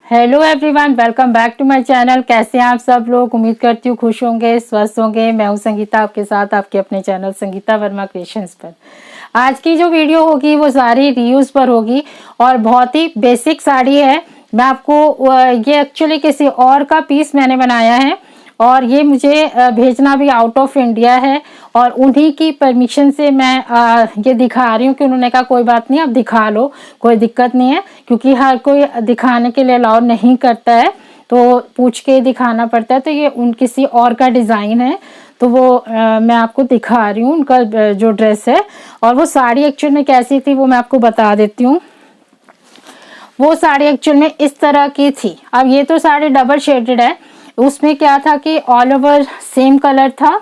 Hello everyone, welcome back to my channel. कैसे हैं आप सब लोग? उम्मीद करती हूँ खुश होंगे, स्वस्थ होंगे। मैं हूँ संगीता, आपके साथ आपके अपने चैनल संगीता वर्मा क्रिएशंस पर। आज की जो वीडियो होगी वो सारी रीयूज पर होगी और बहुत ही बेसिक साड़ी है। मैं आपको ये एक्चुअली किसी और का पीस मैंने बनाया है और ये मुझे भेजना भी आउट ऑफ इंडिया है और उन्हीं की परमिशन से मैं ये दिखा रही हूँ कि उन्होंने कहा कोई बात नहीं, आप दिखा लो, कोई दिक्कत नहीं है, क्योंकि हर कोई दिखाने के लिए अलाउ नहीं करता है, तो पूछ के दिखाना पड़ता है। तो ये उन किसी और का डिज़ाइन है, तो वो मैं आपको दिखा रही हूँ उनका जो ड्रेस है। और वो साड़ी एक्चुअल में कैसी थी वो मैं आपको बता देती हूँ। वो साड़ी एक्चुअल में इस तरह की थी। अब ये तो साड़ी डबल शेडेड है, उसमें क्या था कि ऑल ओवर सेम कलर था,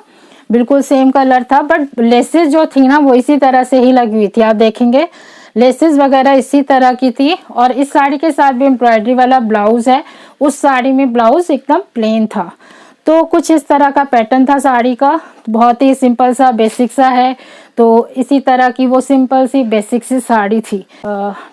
बिल्कुल सेम कलर था, बट लेसेस जो थी ना वो इसी तरह से ही लगी हुई थी। आप देखेंगे लेसेस वगैरह इसी तरह की थी। और इस साड़ी के साथ भी एम्ब्रॉयडरी वाला ब्लाउज है। उस साड़ी में ब्लाउज एकदम प्लेन था। तो कुछ इस तरह का पैटर्न था साड़ी का, बहुत ही सिंपल सा बेसिक सा है। तो इसी तरह की वो सिंपल सी बेसिक सी साड़ी थी।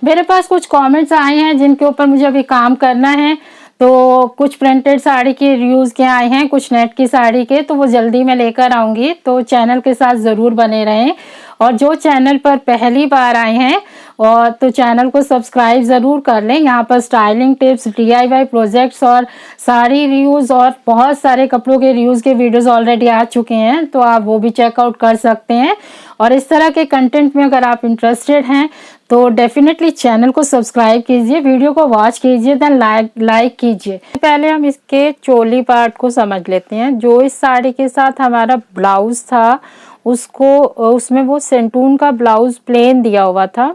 मेरे पास कुछ कमेंट्स आए हैं जिनके ऊपर मुझे अभी काम करना है। तो कुछ प्रिंटेड साड़ी के रिव्यूज के आए हैं, कुछ नेट की साड़ी के, तो वो जल्दी मैं लेकर आऊंगी। तो चैनल के साथ ज़रूर बने रहें। और जो चैनल पर पहली बार आए हैं और तो चैनल को सब्सक्राइब ज़रूर कर लें। यहाँ पर स्टाइलिंग टिप्स, DIY प्रोजेक्ट्स और साड़ी रिव्यूज़ और बहुत सारे कपड़ों के रिव्यूज़ के वीडियोस ऑलरेडी आ चुके हैं, तो आप वो भी चेकआउट कर सकते हैं। और इस तरह के कंटेंट में अगर आप इंटरेस्टेड हैं तो डेफिनेटली चैनल को सब्सक्राइब कीजिए, वीडियो को वॉच कीजिए, देन लाइक कीजिए। पहले हम इसके चोली पार्ट को समझ लेते हैं। जो इस साड़ी के साथ हमारा ब्लाउज था उसमें वो सेंटून का ब्लाउज प्लेन दिया हुआ था।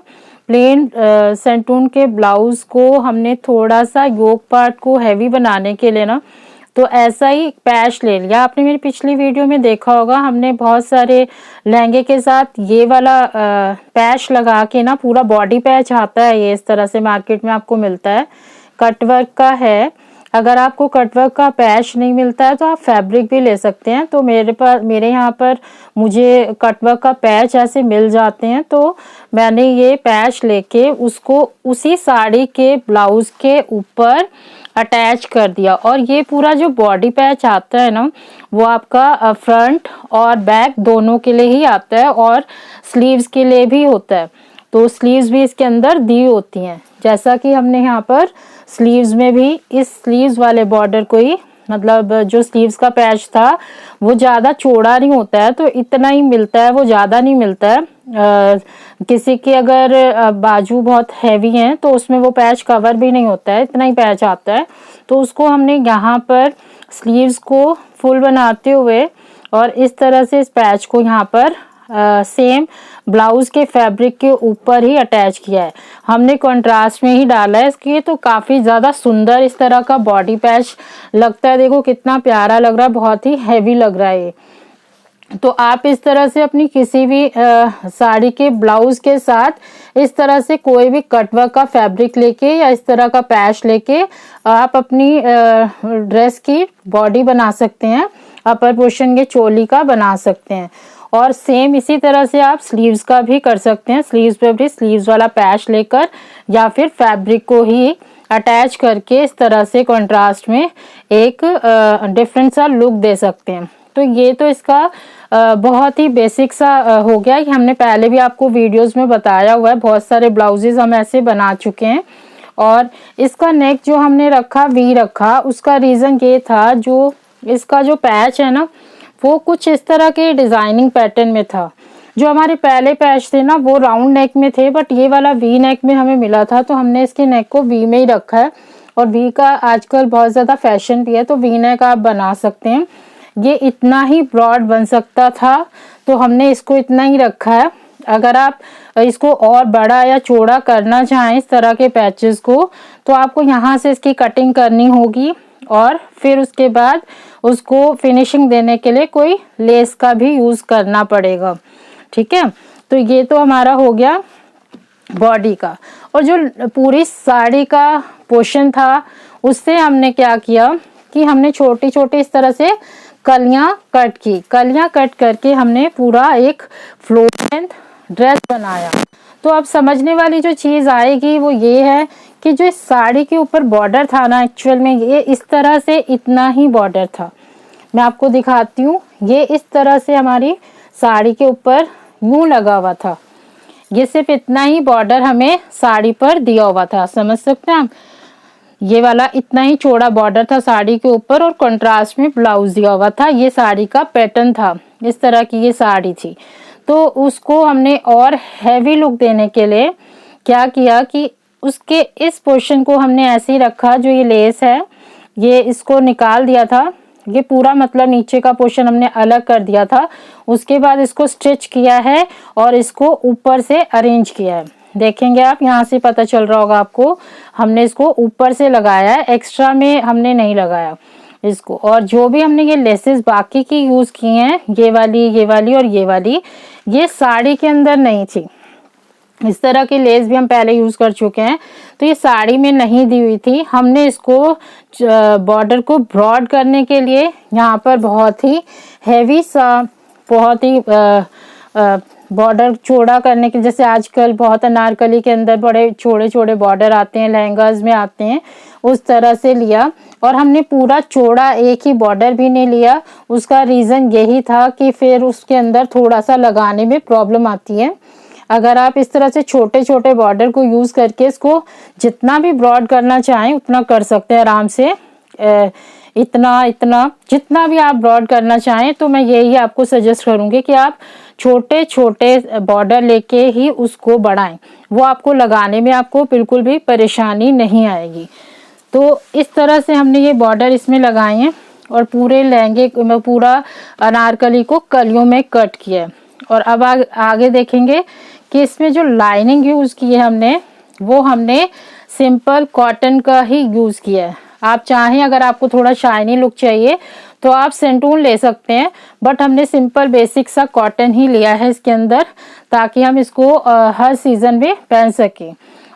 प्लेन सेंटून के ब्लाउज को हमने थोड़ा सा योक पार्ट को हैवी बनाने के लिए ना तो ऐसा ही पैच ले लिया। आपने मेरी पिछली वीडियो में देखा होगा, हमने बहुत सारे लहंगे के साथ ये वाला पैच लगा के ना, पूरा बॉडी पैच आता है ये, इस तरह से मार्केट में आपको मिलता है, कटवर्क का है। अगर आपको कटवर्क का पैच नहीं मिलता है तो आप फैब्रिक भी ले सकते हैं। तो मेरे यहाँ पर मुझे कटवर्क का पैच ऐसे मिल जाते हैं, तो मैंने ये पैच लेके उसको उसी साड़ी के ब्लाउज के ऊपर अटैच कर दिया। और ये पूरा जो बॉडी पैच आता है ना वो आपका फ्रंट और बैक दोनों के लिए ही आता है और स्लीव्स के लिए भी होता है। तो स्लीव्स भी इसके अंदर दी होती हैं, जैसा कि हमने यहाँ पर स्लीव्स में भी इस स्लीव्स वाले बॉर्डर को ही, मतलब जो स्लीव्स का पैच था वो ज़्यादा चौड़ा नहीं होता है, तो इतना ही मिलता है, वो ज़्यादा नहीं मिलता है। किसी के अगर बाजू बहुत हैवी हैं तो उसमें वो पैच कवर भी नहीं होता है, इतना ही पैच आता है। तो उसको हमने यहाँ पर स्लीव्स को फुल बनाते हुए और इस तरह से इस पैच को यहाँ पर सेम ब्लाउज के फैब्रिक के ऊपर ही अटैच किया है। हमने कंट्रास्ट में ही डाला है इसके, तो काफ़ी ज़्यादा सुंदर इस तरह का बॉडी पैच लगता है। देखो कितना प्यारा लग रहा है, बहुत ही हैवी लग रहा है ये। तो आप इस तरह से अपनी किसी भी साड़ी के ब्लाउज के साथ इस तरह से कोई भी कटवर्क का फैब्रिक लेके या इस तरह का पैच लेके आप अपनी ड्रेस की बॉडी बना सकते हैं, अपर पोर्शन के चोली का बना सकते हैं। और सेम इसी तरह से आप स्लीव्स का भी कर सकते हैं। स्लीव्स पे भी स्लीव्स वाला पैच लेकर या फिर फैब्रिक को ही अटैच करके इस तरह से कंट्रास्ट में एक डिफरेंट सा लुक दे सकते हैं। तो ये तो इसका बहुत ही बेसिक सा हो गया कि हमने पहले भी आपको वीडियोस में बताया हुआ है, बहुत सारे ब्लाउजेस हम ऐसे बना चुके हैं। और इसका नेक जो हमने रखा वी रखा, उसका रीज़न ये था, जो इसका जो पैच है ना वो कुछ इस तरह के डिज़ाइनिंग पैटर्न में था। जो हमारे पहले पैच थे ना वो राउंड नेक में थे, बट ये वाला वी नेक में हमें मिला था, तो हमने इसके नेक को वी में ही रखा है। और वी का आजकल बहुत ज़्यादा फैशन भी है, तो वी नेक आप बना सकते हैं। ये इतना ही ब्रॉड बन सकता था, तो हमने इसको इतना ही रखा है। अगर आप इसको और बड़ा या चौड़ा करना चाहें इस तरह के पैचेस को, तो आपको यहाँ से इसकी कटिंग करनी होगी और फिर उसके बाद उसको फिनिशिंग देने के लिए कोई लेस का भी यूज़ करना पड़ेगा। ठीक है, तो ये तो हमारा हो गया बॉडी का। और जो पूरी साड़ी का पोर्शन था उससे हमने क्या किया कि हमने छोटी छोटी इस तरह से कलियां कट की। कलियां कट करके हमने पूरा एक फ्लोर लेंथ ड्रेस बनाया। तो अब समझने वाली जो चीज़ आएगी वो ये है कि जो इस साड़ी के ऊपर बॉर्डर था ना, एक्चुअल में ये इस तरह से इतना ही बॉर्डर था। मैं आपको दिखाती हूँ, ये इस तरह से हमारी साड़ी के ऊपर यूं लगा हुआ था। ये सिर्फ इतना ही बॉर्डर हमें साड़ी पर दिया हुआ था, समझ सकते हैं आप। ये वाला इतना ही चौड़ा बॉर्डर था साड़ी के ऊपर और कंट्रास्ट में ब्लाउज दिया हुआ था। ये साड़ी का पैटर्न था, इस तरह की ये साड़ी थी। तो उसको हमने और हैवी लुक देने के लिए क्या किया कि उसके इस पोर्शन को हमने ऐसे ही रखा, जो ये लेस है ये इसको निकाल दिया था। ये पूरा मतलब नीचे का पोर्शन हमने अलग कर दिया था। उसके बाद इसको स्टिच किया है और इसको ऊपर से अरेंज किया है। देखेंगे आप, यहाँ से पता चल रहा होगा आपको, हमने इसको ऊपर से लगाया है, एक्स्ट्रा में हमने नहीं लगाया इसको। और जो भी हमने ये लेसेस बाकी की यूज की हैं, ये वाली और ये वाली, ये साड़ी के अंदर नहीं थी। इस तरह की लेस भी हम पहले यूज कर चुके हैं, तो ये साड़ी में नहीं दी हुई थी। हमने इसको बॉर्डर को ब्रॉड करने के लिए यहाँ पर बहुत ही हैवी सा, बहुत ही बॉर्डर चौड़ा करने के, जैसे आजकल बहुत अनारकली के अंदर बड़े छोटे छोटे बॉर्डर आते हैं, लहंगाज में आते हैं, उस तरह से लिया। और हमने पूरा चौड़ा एक ही बॉर्डर भी नहीं लिया। उसका रीज़न यही था कि फिर उसके अंदर थोड़ा सा लगाने में प्रॉब्लम आती है। अगर आप इस तरह से छोटे छोटे बॉर्डर को यूज़ करके इसको जितना भी ब्रॉड करना चाहें उतना कर सकते हैं आराम से। इतना जितना भी आप ब्रॉड करना चाहें, तो मैं यही आपको सजेस्ट करूंगी कि आप छोटे छोटे बॉर्डर लेके ही उसको बढ़ाएं। वो आपको लगाने में आपको बिल्कुल भी परेशानी नहीं आएगी। तो इस तरह से हमने ये बॉर्डर इसमें लगाए हैं और पूरे लहंगे में पूरा अनारकली को कलियों में कट किया है। और अब आगे देखेंगे कि इसमें जो लाइनिंग यूज़ की है हमने, वो हमने सिंपल कॉटन का ही यूज़ किया है। आप चाहें, अगर आपको थोड़ा शाइनी लुक चाहिए तो आप सेंटून ले सकते हैं, बट हमने सिंपल बेसिक सा कॉटन ही लिया है इसके अंदर, ताकि हम इसको हर सीजन में पहन सकें।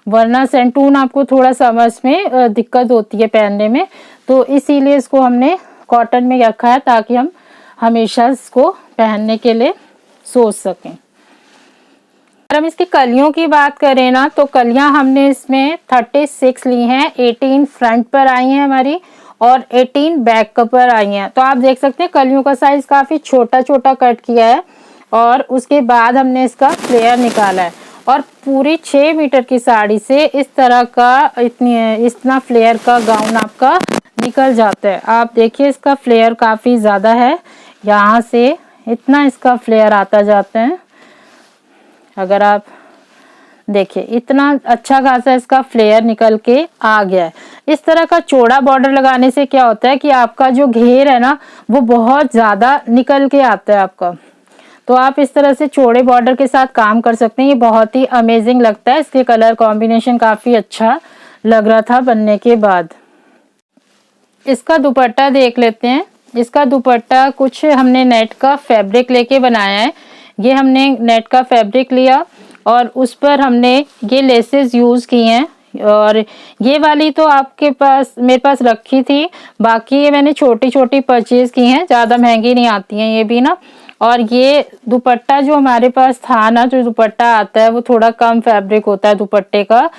वरना सेंटून आपको थोड़ा समर्स में दिक्कत होती है पहनने में, तो इसीलिए इसको हमने कॉटन में रखा है ताकि हम हमेशा इसको पहनने के लिए सोच सकें। अगर हम इसकी कलियों की बात करें ना, तो कलियां हमने इसमें 36 ली हैं। 18 फ्रंट पर आई हैं हमारी और 18 बैक पर आई हैं। तो आप देख सकते हैं कलियों का साइज काफी छोटा छोटा कट किया है। और उसके बाद हमने इसका फ्लेयर निकाला है और पूरी 6 मीटर की साड़ी से इस तरह का इतना फ्लेयर का गाउन आपका निकल जाता है। आप देखिए इसका फ्लेयर काफी ज्यादा है, यहाँ से इतना इसका फ्लेयर आता जाता है। अगर आप देखिए इतना अच्छा खासा इसका फ्लेयर निकल के आ गया है। इस तरह का चौड़ा बॉर्डर लगाने से क्या होता है कि आपका जो घेर है ना, वो बहुत ज्यादा निकल के आता है आपका। तो आप इस तरह से चौड़े बॉर्डर के साथ काम कर सकते हैं। ये बहुत ही अमेजिंग लगता है, इसके कलर कॉम्बिनेशन काफी अच्छा लग रहा था बनने के बाद। इसका दुपट्टा देख लेते हैं। इसका दुपट्टा कुछ हमने नेट का फैब्रिक लेके बनाया है। ये हमने नेट का फैब्रिक लिया और उस पर हमने ये लेसेस यूज की हैं। और ये वाली तो आपके पास, मेरे पास रखी थी, बाकी ये मैंने छोटी छोटी परचेज की हैं, ज़्यादा महंगी नहीं आती हैं ये भी ना। और ये दुपट्टा जो हमारे पास था ना, जो दुपट्टा आता है वो थोड़ा कम फैब्रिक होता है दुपट्टे का।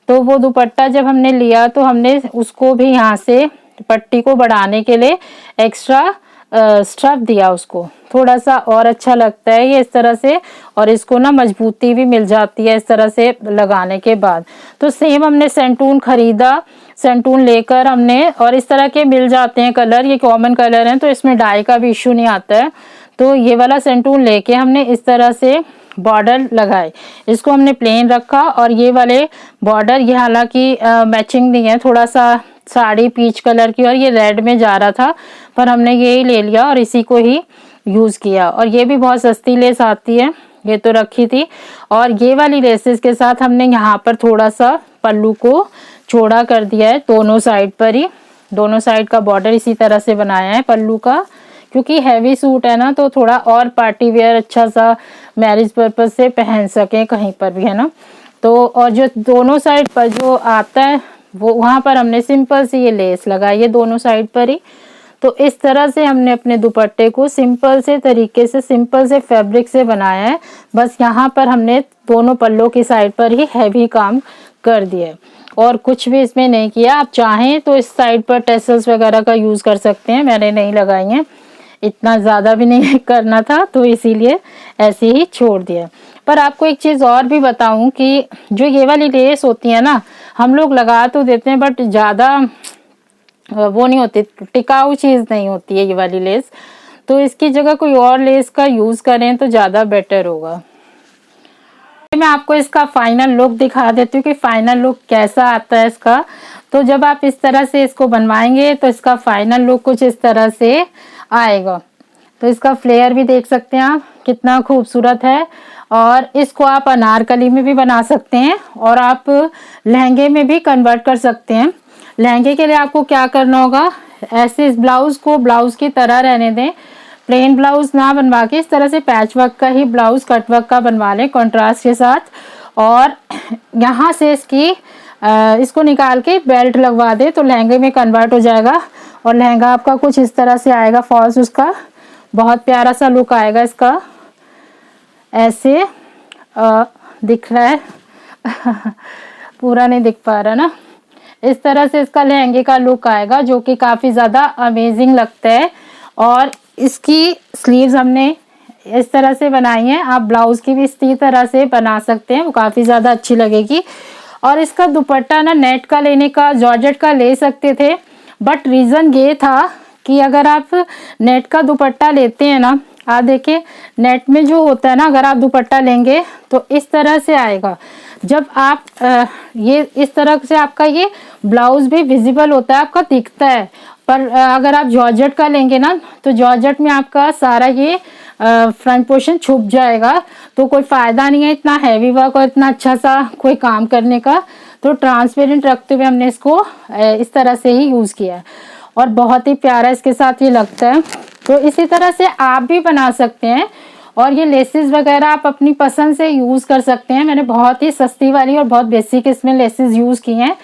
तो वो दुपट्टा जब हमने लिया तो हमने उसको भी यहाँ से पट्टी को बढ़ाने के लिए एक्स्ट्रा स्टफ दिया, उसको थोड़ा सा और अच्छा लगता है ये इस तरह से। और इसको ना मजबूती भी मिल जाती है इस तरह से लगाने के बाद। तो सेम हमने सेंटून खरीदा, सेंटून लेकर हमने, और इस तरह के मिल जाते हैं कलर, ये कॉमन कलर हैं तो इसमें डाई का भी इश्यू नहीं आता है। तो ये वाला सेंटून लेके हमने इस तरह से बॉर्डर लगाए। इसको हमने प्लेन रखा और ये वाले बॉर्डर, ये हालांकि मैचिंग नहीं है, थोड़ा सा साड़ी पीच कलर की और ये रेड में जा रहा था, पर हमने ये ही ले लिया और इसी को ही यूज किया। और ये भी बहुत सस्ती लेस आती है, ये तो रखी थी। और ये वाली लेसेस के साथ हमने यहाँ पर थोड़ा सा पल्लू को चौड़ा कर दिया है, दोनों साइड पर ही, दोनों साइड का बॉर्डर इसी तरह से बनाया है पल्लू का। क्योंकि हैवी सूट है ना, तो थोड़ा और पार्टी वेयर अच्छा सा मैरिज पर्पज से पहन सके कहीं पर भी, है ना। तो और जो दोनों साइड पर जो आता है वो वहाँ पर हमने सिंपल सी ये लेस लगाई है दोनों साइड पर ही। तो इस तरह से हमने अपने दुपट्टे को सिंपल से तरीके से, सिंपल से फैब्रिक से बनाया है। बस यहाँ पर हमने दोनों पल्लों की साइड पर ही हैवी काम कर दिया और कुछ भी इसमें नहीं किया। आप चाहें तो इस साइड पर टेसल्स वगैरह का यूज कर सकते हैं, मैंने नहीं लगाई हैं, इतना ज्यादा भी नहीं करना था तो इसीलिए ऐसे ही छोड़ दिया। पर आपको एक चीज और भी बताऊं कि जो ये वाली लेस होती है ना, हम लोग लगा तो देते हैं बट ज्यादा वो नहीं होती, टिकाऊ चीज नहीं होती है ये वाली लेस, तो इसकी जगह कोई और लेस का यूज करें तो ज्यादा बेटर होगा। मैं आपको इसका फाइनल लुक दिखा देती हूँ कि फाइनल लुक कैसा आता है इसका। तो जब आप इस तरह से इसको बनवाएंगे तो इसका फाइनल लुक कुछ इस तरह से आएगा। तो इसका फ्लेयर भी देख सकते हैं आप कितना खूबसूरत है, और इसको आप अनारकली में भी बना सकते हैं और आप लहंगे में भी कन्वर्ट कर सकते हैं। लहंगे के लिए आपको क्या करना होगा, ऐसे इस ब्लाउज को ब्लाउज की तरह रहने दें, प्लेन ब्लाउज ना बनवा के इस तरह से पैच वर्क का ही ब्लाउज कट वर्क का बनवा लें कॉन्ट्रास्ट के साथ, और यहाँ से इसको निकाल के बेल्ट लगवा दे तो लहंगे में कन्वर्ट हो जाएगा और लहंगा आपका कुछ इस तरह से आएगा। फॉल्स उसका बहुत प्यारा सा लुक आएगा इसका, ऐसे दिख रहा है पूरा नहीं दिख पा रहा ना, इस तरह से इसका लहंगे का लुक आएगा जो कि काफी ज्यादा अमेजिंग लगता है। और इसकी स्लीव्स हमने इस तरह से बनाई है, आप ब्लाउज की भी इसी तरह से बना सकते हैं, वो काफी ज्यादा अच्छी लगेगी। और इसका दुपट्टा ना नेट का लेने का, जॉर्जेट का ले सकते थे, बट रीजन ये था कि अगर आप नेट का दुपट्टा लेते हैं ना, आप देखिए नेट में जो होता है ना, अगर आप दुपट्टा लेंगे तो इस तरह से आएगा। जब आप ये इस तरह से आपका ये ब्लाउज भी विजिबल होता है, आपका दिखता है। पर अगर आप जॉर्जेट का लेंगे ना तो जॉर्जेट में आपका सारा ये फ्रंट पोर्शन छुप जाएगा, तो कोई फायदा नहीं है इतना हैवी वर्क और इतना अच्छा सा कोई काम करने का। तो ट्रांसपेरेंट रखते हुए हमने इसको इस तरह से ही यूज किया है और बहुत ही प्यारा इसके साथ ये लगता है। तो इसी तरह से आप भी बना सकते हैं और ये लेसेस वगैरह आप अपनी पसंद से यूज कर सकते हैं। मैंने बहुत ही सस्ती वाली और बहुत बेसिक इसमें लेसेस यूज की हैं,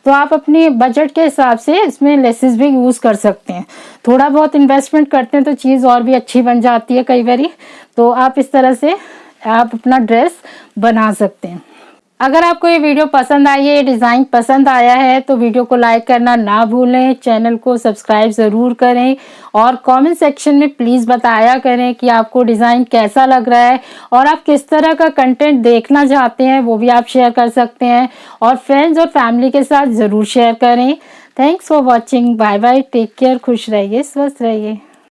तो आप अपनी बजट के हिसाब से इसमें लेसेस भी यूज कर सकते हैं। थोड़ा बहुत इन्वेस्टमेंट करते हैं तो चीज़ और भी अच्छी बन जाती है कई बारी। तो आप इस तरह से आप अपना ड्रेस बना सकते हैं। अगर आपको ये वीडियो पसंद आई है, ये डिज़ाइन पसंद आया है, तो वीडियो को लाइक करना ना भूलें, चैनल को सब्सक्राइब ज़रूर करें और कमेंट सेक्शन में प्लीज़ बताया करें कि आपको डिज़ाइन कैसा लग रहा है और आप किस तरह का कंटेंट देखना चाहते हैं, वो भी आप शेयर कर सकते हैं और फ्रेंड्स और फैमिली के साथ ज़रूर शेयर करें। Thanks for watching, bye bye, take care, खुश रहिए, स्वस्थ रहिए।